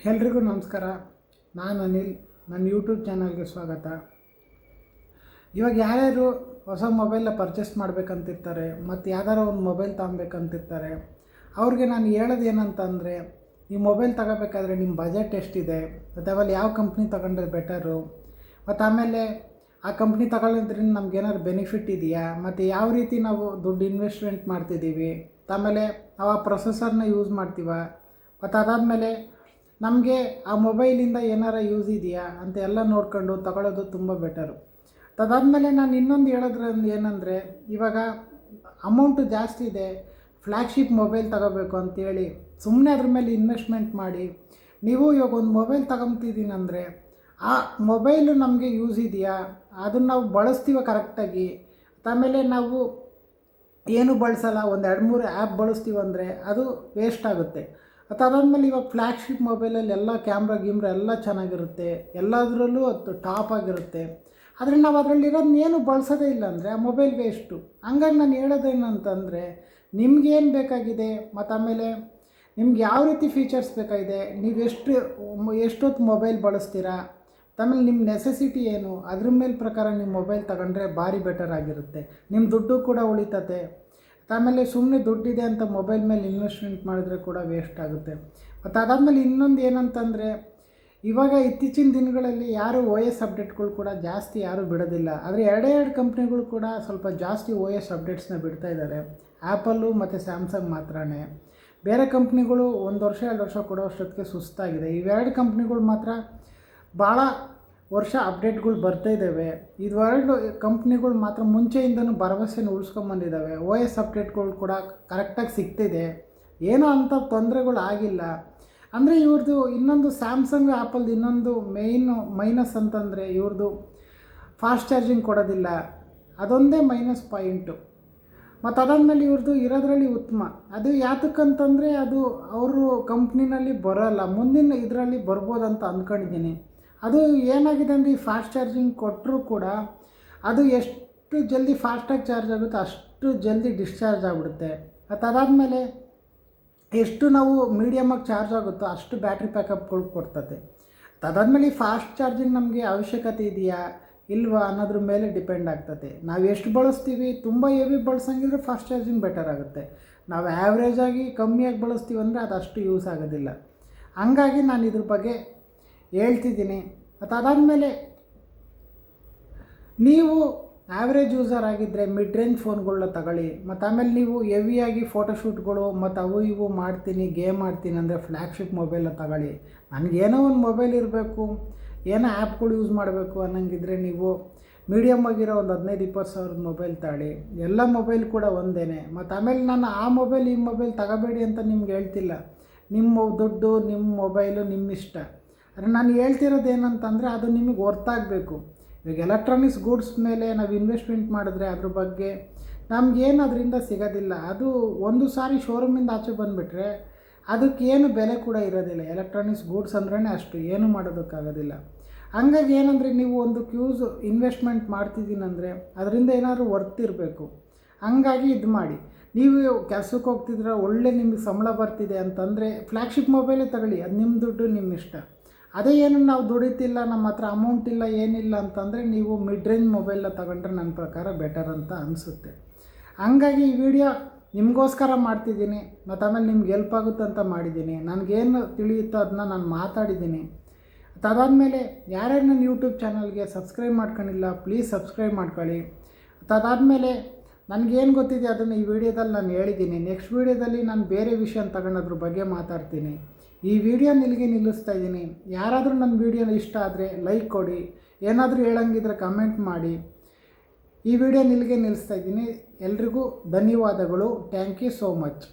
ಎಲ್ರಿಗೂ ನಮಸ್ಕಾರ. ನಾನು ಅನಿಲ್. ನನ್ನ ಯೂಟ್ಯೂಬ್ ಚಾನಲ್ಗೆ ಸ್ವಾಗತ. ಇವಾಗ ಯಾರ್ಯಾರು ಹೊಸ ಮೊಬೈಲ್ನ ಪರ್ಚೇಸ್ ಮಾಡಬೇಕಂತಿರ್ತಾರೆ ಮತ್ತು ಯಾವ್ದಾರ ಒಂದು ಮೊಬೈಲ್ ತಗೊಬೇಕಂತಿರ್ತಾರೆ, ಅವ್ರಿಗೆ ನಾನು ಹೇಳೋದು ಏನಂತಂದರೆ, ಈ ಮೊಬೈಲ್ ತಗೋಬೇಕಾದ್ರೆ ನಿಮ್ಮ ಬಜೆಟ್ ಎಷ್ಟಿದೆ, ಮತ್ತು ಆಮೇಲೆ ಯಾವ ಕಂಪ್ನಿ ತಗೊಂಡ್ರೆ ಬೆಟರು, ಮತ್ತು ಆಮೇಲೆ ಆ ಕಂಪ್ನಿ ತಗೊಳ್ಳೋದ್ರಿಂದ ನಮಗೇನಾದ್ರು ಬೆನಿಫಿಟ್ ಇದೆಯಾ, ಮತ್ತು ಯಾವ ರೀತಿ ನಾವು ದುಡ್ಡು ಇನ್ವೆಸ್ಟ್ಮೆಂಟ್ ಮಾಡ್ತಿದ್ದೀವಿ, ಆಮೇಲೆ ನಾವು ಆ ಪ್ರೊಸೆಸರ್ನ ಯೂಸ್ ಮಾಡ್ತೀವ, ಮತ್ತು ಅದಾದಮೇಲೆ ನಮಗೆ ಆ ಮೊಬೈಲಿಂದ ಏನಾರ ಯೂಸ್ ಇದೆಯಾ ಅಂತ ಎಲ್ಲ ನೋಡ್ಕೊಂಡು ತಗೊಳ್ಳೋದು ತುಂಬ ಬೆಟರು. ಅದಾದಮೇಲೆ ನಾನು ಇನ್ನೊಂದು ಹೇಳೋದ್ರಿಂದ ಏನಂದರೆ, ಇವಾಗ ಅಮೌಂಟು ಜಾಸ್ತಿ ಇದೆ, ಫ್ಲ್ಯಾಗ್ಶಿಪ್ ಮೊಬೈಲ್ ತಗೋಬೇಕು ಅಂತೇಳಿ ಸುಮ್ಮನೆ ಅದ್ರ ಮೇಲೆ ಇನ್ವೆಸ್ಟ್ಮೆಂಟ್ ಮಾಡಿ ನೀವು ಇವಾಗ ಒಂದು ಮೊಬೈಲ್ ತಗೊತಿದ್ದೀನಿ ಅಂದರೆ ಆ ಮೊಬೈಲು ನಮಗೆ ಯೂಸ್ ಇದೆಯಾ, ಅದನ್ನು ನಾವು ಬಳಸ್ತೀವ ಕರೆಕ್ಟಾಗಿ, ಆಮೇಲೆ ನಾವು ಏನು ಬಳಸಲ್ಲ, ಒಂದು 2-3 ಆ್ಯಪ್ ಬಳಸ್ತೀವಂದರೆ ಅದು ವೇಸ್ಟ್ ಆಗುತ್ತೆ. ಮತ್ತು ಅದಾದಮೇಲೆ ಇವಾಗ ಫ್ಲ್ಯಾಗ್ಶಿಪ್ ಮೊಬೈಲಲ್ಲಿ ಎಲ್ಲ ಕ್ಯಾಮ್ರಾ ಎಲ್ಲ ಚೆನ್ನಾಗಿರುತ್ತೆ, ಎಲ್ಲದರಲ್ಲೂ ಅದು ಟಾಪ್ ಆಗಿರುತ್ತೆ. ಆದರೆ ನಾವು ಅದರಲ್ಲಿರೋದನ್ನ ಏನು ಬಳಸೋದೇ ಇಲ್ಲ ಅಂದರೆ ಆ ಮೊಬೈಲ್ ವೇಸ್ಟು. ಹಂಗಾಗಿ ನಾನು ಹೇಳೋದೇನಂತಂದರೆ, ನಿಮಗೇನು ಬೇಕಾಗಿದೆ, ಮತ್ತು ಆಮೇಲೆ ನಿಮ್ಗೆ ಯಾವ ರೀತಿ ಫೀಚರ್ಸ್ ಬೇಕಾಗಿದೆ, ನೀವು ಎಷ್ಟೊತ್ತು ಮೊಬೈಲ್ ಬಳಸ್ತೀರಾ, ಆಮೇಲೆ ನಿಮ್ಮ ನೆಸೆಸಿಟಿ ಏನು, ಅದ್ರ ಮೇಲೆ ಪ್ರಕಾರ ನಿಮ್ಮ ಮೊಬೈಲ್ ತಗೊಂಡ್ರೆ ಭಾರಿ ಬೆಟರ್ ಆಗಿರುತ್ತೆ. ನಿಮ್ಮ ದುಡ್ಡು ಕೂಡ ಉಳಿತತೆ. ಆಮೇಲೆ ಸುಮ್ಮನೆ ದುಡ್ಡಿದೆ ಅಂತ ಮೊಬೈಲ್ ಮೇಲೆ ಇನ್ವೆಸ್ಟ್ಮೆಂಟ್ ಮಾಡಿದ್ರೆ ಕೂಡ ವೇಸ್ಟ್ ಆಗುತ್ತೆ. ಮತ್ತು ಅದಾದಮೇಲೆ ಇನ್ನೊಂದು ಏನಂತಂದರೆ, ಇವಾಗ ಇತ್ತೀಚಿನ ದಿನಗಳಲ್ಲಿ ಯಾರು OS ಅಪ್ಡೇಟ್ಗಳು ಕೂಡ ಜಾಸ್ತಿ ಯಾರೂ ಬಿಡೋದಿಲ್ಲ. ಆದರೆ ಎರಡೇ ಕಂಪ್ನಿಗಳು ಕೂಡ ಸ್ವಲ್ಪ ಜಾಸ್ತಿ OS ಅಪ್ಡೇಟ್ಸ್ನ ಬಿಡ್ತಾ ಇದ್ದಾರೆ, ಆ್ಯಪಲ್ಲು ಮತ್ತು ಸ್ಯಾಮ್ಸಂಗ್ ಮಾತ್ರನೇ. ಬೇರೆ ಕಂಪ್ನಿಗಳು 1 ವರ್ಷ 2 ವರ್ಷ ಕೊಡೋ ಅಷ್ಟೊತ್ತಿಗೆ ಸುಸ್ತಾಗಿದೆ. ಇವೆರಡು ಕಂಪ್ನಿಗಳು ಮಾತ್ರ ಭಾಳ ವರ್ಷ ಅಪ್ಡೇಟ್ಗಳು ಬರ್ತಾಯಿದ್ದಾವೆ. ಇವೆರಡು ಕಂಪ್ನಿಗಳು ಮಾತ್ರ ಮುಂಚೆಯಿಂದನೂ ಭರವಸೆನ ಉಳಿಸ್ಕೊಂಬಂದಿದ್ದಾವೆ. OS ಅಪ್ಡೇಟ್ಗಳು ಕೂಡ ಕರೆಕ್ಟಾಗಿ ಸಿಗ್ತಿದೆ, ಏನೋ ಅಂಥ ತೊಂದರೆಗಳು ಆಗಿಲ್ಲ. ಅಂದರೆ ಇವ್ರದ್ದು ಇನ್ನೊಂದು ಸ್ಯಾಮ್ಸಂಗ್ ಆ್ಯಪಲ್ದು ಇನ್ನೊಂದು ಮೈನಸ್ ಅಂತಂದರೆ ಇವ್ರದ್ದು ಫಾಸ್ಟ್ ಚಾರ್ಜಿಂಗ್ ಕೊಡೋದಿಲ್ಲ, ಅದೊಂದೇ ಮೈನಸ್ ಪಾಯಿಂಟು. ಮತ್ತು ಅದಾದಮೇಲೆ ಇವ್ರದ್ದು ಇರೋದ್ರಲ್ಲಿ ಉತ್ತಮ. ಅದು ಯಾತಕ್ಕಂತಂದರೆ ಅದು ಅವರು ಕಂಪ್ನಿನಲ್ಲಿ ಬರೋಲ್ಲ, ಮುಂದಿನ ಇದರಲ್ಲಿ ಬರ್ಬೋದಂತ ಅಂದ್ಕೊಂಡಿದ್ದೀನಿ. ಅದು ಏನಾಗಿದೆ ಅಂದರೆ, ಈ ಫಾಸ್ಟ್ ಚಾರ್ಜಿಂಗ್ ಕೊಟ್ಟರೂ ಕೂಡ ಅದು ಎಷ್ಟು ಜಲ್ದಿ ಫಾಸ್ಟಾಗಿ ಚಾರ್ಜ್ ಆಗುತ್ತೋ ಅಷ್ಟು ಜಲ್ದಿ ಡಿಸ್ಚಾರ್ಜ್ ಆಗಿಬಿಡುತ್ತೆ. ಮತ್ತು ಅದಾದಮೇಲೆ ಎಷ್ಟು ನಾವು ಮೀಡಿಯಮಾಗಿ ಚಾರ್ಜ್ ಆಗುತ್ತೋ ಅಷ್ಟು ಬ್ಯಾಟ್ರಿ ಪ್ಯಾಕಪ್ಗಳು ಕೊಡ್ತದೆ. ಅದಾದಮೇಲೆ ಈ ಫಾಸ್ಟ್ ಚಾರ್ಜಿಂಗ್ ನಮಗೆ ಅವಶ್ಯಕತೆ ಇದೆಯಾ ಇಲ್ವಾ ಅನ್ನೋದ್ರ ಮೇಲೆ ಡಿಪೆಂಡ್ ಆಗ್ತದೆ. ನಾವು ಎಷ್ಟು ಬಳಸ್ತೀವಿ, ತುಂಬ ಹೆವಿ ಬಳಸಂಗಿದ್ರೆ ಫಾಸ್ಟ್ ಚಾರ್ಜಿಂಗ್ ಬೆಟರ್ ಆಗುತ್ತೆ. ನಾವು ಆ್ಯಾವ್ರೇಜಾಗಿ ಕಮ್ಮಿಯಾಗಿ ಬಳಸ್ತೀವಿ ಅಂದರೆ ಅದು ಅಷ್ಟು ಯೂಸ್ ಆಗೋದಿಲ್ಲ. ಹಂಗಾಗಿ ನಾನು ಇದ್ರ ಬಗ್ಗೆ ಹೇಳ್ತಿದ್ದೀನಿ. ಮತ್ತು ಅದಾದಮೇಲೆ ನೀವು ಆ್ಯಾವ್ರೇಜ್ ಯೂಸರ್ ಆಗಿದ್ದರೆ ಮಿಡ್ ರೇಂಜ್ ಫೋನ್ಗಳನ್ನ ತಗೊಳ್ಳಿ. ಮತ್ತು ಆಮೇಲೆ ನೀವು ಹೆವಿಯಾಗಿ ಫೋಟೋಶೂಟ್ಗಳು ಮತ್ತು ಅವು ಇವು ಮಾಡ್ತೀನಿ, ಗೇಮ್ ಆಡ್ತೀನಿ ಅಂದರೆ ಫ್ಲ್ಯಾಗ್ಶಿಪ್ ಮೊಬೈಲ ತಗೊಳ್ಳಿ. ನನಗೇನೋ ಒಂದು ಮೊಬೈಲ್ ಇರಬೇಕು, ಏನೋ ಆ್ಯಪ್ಗಳು ಯೂಸ್ ಮಾಡಬೇಕು ಅನ್ನಂಗಿದ್ರೆ ನೀವು ಮೀಡಿಯಮ್ ಆಗಿರೋ ಒಂದು 15-20 ಸಾವಿರದ ಮೊಬೈಲ್ ತಗೊಳ್ಳಿ. ಎಲ್ಲ ಮೊಬೈಲ್ ಕೂಡ ಒಂದೇ. ಮತ್ತು ಆಮೇಲೆ ನಾನು ಆ ಮೊಬೈಲ್ ಈ ಮೊಬೈಲ್ ತಗೋಬೇಡಿ ಅಂತ ನಿಮ್ಗೆ ಹೇಳ್ತಿಲ್ಲ. ನಿಮ್ಮ ದುಡ್ಡು, ನಿಮ್ಮ ಮೊಬೈಲು ನಿಮ್ಮ ಇಷ್ಟ. ಆದರೆ ನಾನು ಹೇಳ್ತಿರೋದು ಏನಂತಂದರೆ, ಅದು ನಿಮಗೆ ಗೊತ್ತಾಗಬೇಕು. ಇವಾಗ ಎಲೆಕ್ಟ್ರಾನಿಕ್ಸ್ ಗೂಡ್ಸ್ ಮೇಲೆ ನಾವು ಇನ್ವೆಸ್ಟ್ಮೆಂಟ್ ಮಾಡಿದ್ರೆ ಅದ್ರ ಬಗ್ಗೆ ನಮಗೇನು ಅದರಿಂದ ಸಿಗೋದಿಲ್ಲ. ಅದು ಒಂದು ಸಾರಿ ಶೋರೂಮಿಂದ ಆಚೆ ಬಂದುಬಿಟ್ರೆ ಅದಕ್ಕೇನು ಬೆಲೆ ಕೂಡ ಇರೋದಿಲ್ಲ. ಎಲೆಕ್ಟ್ರಾನಿಕ್ಸ್ ಗೂಡ್ಸ್ ಅಂದ್ರೇ ಅಷ್ಟು ಏನು ಮಾಡೋದಕ್ಕಾಗೋದಿಲ್ಲ. ಹಂಗಾಗಿ ಏನಂದರೆ, ನೀವು ಒಂದು ಇನ್ವೆಸ್ಟ್ಮೆಂಟ್ ಮಾಡ್ತಿದ್ದೀನಂದರೆ ಅದರಿಂದ ಏನಾದರೂ ವರ್ತ್ ಇರಬೇಕು. ಹಂಗಾಗಿ ಇದು ಮಾಡಿ. ನೀವು ಕೆಲಸಕ್ಕೆ ಹೋಗ್ತಿದ್ರೆ ಒಳ್ಳೆ ನಿಮಗೆ ಸಂಬಳ ಬರ್ತಿದೆ ಅಂತಂದರೆ ಫ್ಲ್ಯಾಗ್ಶಿಪ್ ಮೊಬೈಲೇ ತಗೊಳ್ಳಿ, ಅದು ನಿಮ್ಮ ದುಡ್ಡು ನಿಮ್ಮ ಇಷ್ಟ. ಅದೇ ಏನು ನಾವು ದುಡಿತಿಲ್ಲ, ನಮ್ಮ ಹತ್ರ ಅಮೌಂಟ್ ಇಲ್ಲ, ಏನಿಲ್ಲ ಅಂತಂದರೆ ನೀವು ಮಿಡ್ ರೇಂಜ್ ಮೊಬೈಲ್ನ ತಗೊಂಡ್ರೆ ನನ್ನ ಪ್ರಕಾರ ಬೆಟರ್ ಅಂತ ಅನಿಸುತ್ತೆ. ಹಂಗಾಗಿ ಈ ವಿಡಿಯೋ ನಿಮಗೋಸ್ಕರ ಮಾಡ್ತಿದ್ದೀನಿ, ಮತ್ತು ಆಮೇಲೆ ನಿಮ್ಗೆ ಹೆಲ್ಪ್ ಆಗುತ್ತೆ ಅಂತ ಮಾಡಿದ್ದೀನಿ. ನನಗೇನು ತಿಳಿಯುತ್ತೋ ಅದನ್ನ ನಾನು ಮಾತಾಡಿದ್ದೀನಿ. ಅದಾದಮೇಲೆ ಯಾರ್ಯಾರು ನನ್ನ ಯೂಟ್ಯೂಬ್ ಚಾನಲ್ಗೆ ಸಬ್ಸ್ಕ್ರೈಬ್ ಮಾಡ್ಕೊಂಡಿಲ್ಲ ಪ್ಲೀಸ್ ಸಬ್ಸ್ಕ್ರೈಬ್ ಮಾಡ್ಕೊಳ್ಳಿ. ಅದಾದಮೇಲೆ ನನಗೇನು ಗೊತ್ತಿದೆ ಅದನ್ನು ಈ ವಿಡಿಯೋದಲ್ಲಿ ನಾನು ಹೇಳಿದ್ದೀನಿ. ನೆಕ್ಸ್ಟ್ ವಿಡಿಯೋದಲ್ಲಿ ನಾನು ಬೇರೆ ವಿಷಯ ತಗೊಂಡು ಅದ್ರ ಬಗ್ಗೆ ಮಾತಾಡ್ತೀನಿ. ಈ ವಿಡಿಯೋ ಇಲ್ಲಿಗೆ ನಿಲ್ಲಿಸ್ತಾ ಇದ್ದೀನಿ. ಯಾರಾದರೂ ನನ್ನ ವಿಡಿಯೋನ ಇಷ್ಟ ಆದರೆ ಲೈಕ್ ಕೊಡಿ, ಏನಾದರೂ ಹೇಳಂಗಿದ್ರೆ ಕಮೆಂಟ್ ಮಾಡಿ. ಈ ವಿಡಿಯೋ ಇಲ್ಲಿಗೆ ನಿಲ್ಲಿಸ್ತಾ ಇದ್ದೀನಿ. ಎಲ್ರಿಗೂ ಧನ್ಯವಾದಗಳು. Thank you so much.